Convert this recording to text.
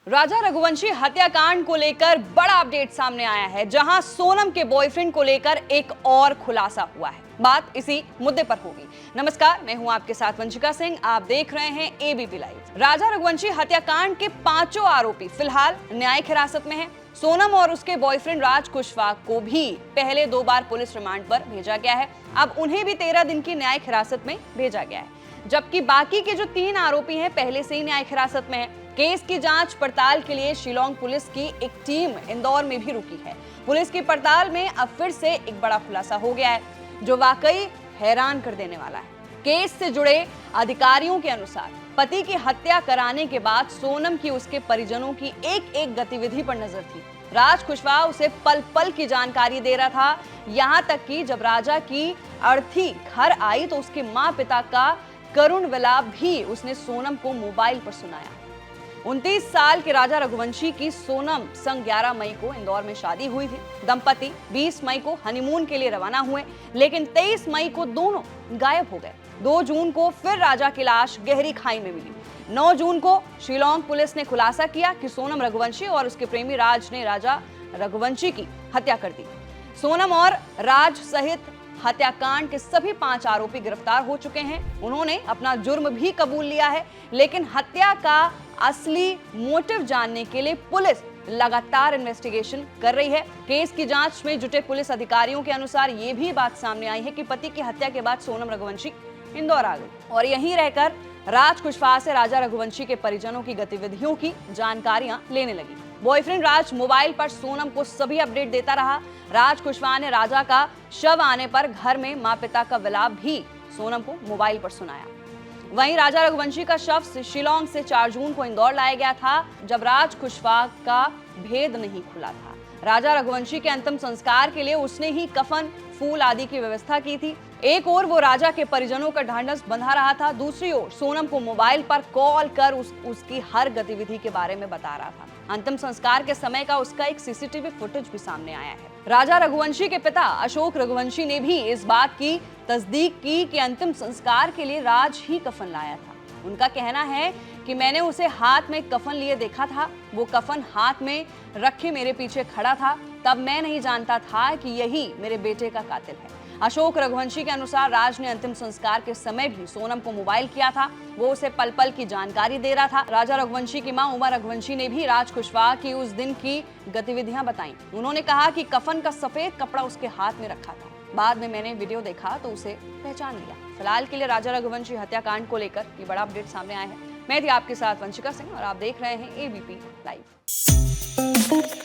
राजा रघुवंशी हत्याकांड को लेकर बड़ा अपडेट सामने आया है, जहां सोनम के बॉयफ्रेंड को लेकर एक और खुलासा हुआ है। बात इसी मुद्दे पर होगी। नमस्कार, मैं हूं आपके साथ वंशिका सिंह। आप देख रहे हैं एबीपी लाइव। राजा रघुवंशी हत्याकांड के 5 आरोपी फिलहाल न्यायिक हिरासत में हैं। सोनम और उसके बॉयफ्रेंड राज कुशवाहा को भी पहले 2 बार पुलिस रिमांड पर भेजा गया है। अब उन्हें भी 13 दिन की न्यायिक हिरासत में भेजा गया है, जबकि बाकी के जो 3 आरोपी हैं पहले से ही न्यायिक हिरासत में हैं। केस की जांच पड़ताल के लिए शिलांग पुलिस की एक टीम इंदौर में भी रुकी है। पुलिस की पड़ताल में अब फिर से एक बड़ा खुलासा हो गया है, जो वाकई हैरान कर देने वाला है। केस से जुड़े अधिकारियों के अनुसार पति की हत्या कराने के बाद सोनम की उसके परिजनों की एक गतिविधि पर नजर थी। राज कुशवाहा उसे पल पल की जानकारी दे रहा था, यहाँ तक कि जब राजा की अर्थी घर आई तो उसके माँ पिता का करुण विलाप भी उसने सोनम को मोबाइल पर सुनाया। 29 साल के राजा रघुवंशी की सोनम संग 11 मई को इंदौर में शादी हुई थी। दंपति 20 मई को हनीमून के लिए रवाना हुए, लेकिन 23 मई को दोनों गायब हो गए। 2 जून को फिर राजा की लाश गहरी खाई में मिली। 9 जून को शिलांग पुलिस ने खुलासा किया कि सोनम रघुवंशी और उसके प्रेमी राज ने राजा रघुवंशी की हत्या कर दी। सोनम और राज सहित हत्याकांड के सभी 5 आरोपी गिरफ्तार हो चुके हैं। उन्होंने अपना जुर्म भी कबूल लिया है, लेकिन हत्या का असली मोटिव जानने के लिए पुलिस लगातार इन्वेस्टिगेशन कर रही है। केस की जांच में जुटे पुलिस अधिकारियों के अनुसार ये भी बात सामने आई है कि पति की हत्या के बाद सोनम रघुवंशी इंदौर आ गई और यहीं रहकर राज कुशवाहा से राजा रघुवंशी के परिजनों की गतिविधियों की जानकारियां लेने लगी। बॉयफ्रेंड राज मोबाइल पर सोनम को सभी अपडेट देता रहा। राज कुशवाहा ने राजा का शव आने पर घर में माँ पिता का विलाप भी सोनम को मोबाइल पर सुनाया। वहीं राजा रघुवंशी का शव शिलांग से 4 जून को इंदौर लाया गया था, जब राज कुशवाहा का भेद नहीं खुला था। राजा रघुवंशी के अंतिम संस्कार के लिए उसने ही कफन, फूल आदि की व्यवस्था की थी। एक ओर वो राजा के परिजनों का ढांढस बंधा रहा था, दूसरी ओर सोनम को मोबाइल पर कॉल कर उसकी हर गतिविधि के बारे में बता रहा था। अंतिम संस्कार के समय का उसका एक सीसीटीवी फुटेज भी सामने आया है। राजा रघुवंशी के पिता अशोक रघुवंशी ने भी इस बात की तस्दीक की कि अंतिम संस्कार के लिए राज ही कफन लाया था। उनका कहना है कि मैंने उसे हाथ में कफन लिए देखा था। वो कफन हाथ में रखे मेरे पीछे खड़ा था। तब मैं नहीं जानता था कि यही मेरे बेटे का कातिल है। अशोक रघुवंशी के अनुसार राज ने अंतिम संस्कार के समय भी सोनम को मोबाइल किया था। वो उसे पल पल की जानकारी दे रहा था। राजा रघुवंशी की मां उमा रघुवंशी ने भी राज कुशवाहा की उस दिन की गतिविधियां बताई। उन्होंने कहा कि कफन का सफेद कपड़ा उसके हाथ में रखा था। बाद में मैंने वीडियो देखा तो उसे पहचान लिया। फिलहाल के लिए राजा रघुवंशी हत्याकांड को लेकर ये बड़ा अपडेट सामने आया है। मैं थी आपके साथ वंशिका सिंह और आप देख रहे हैं एबीपी लाइव।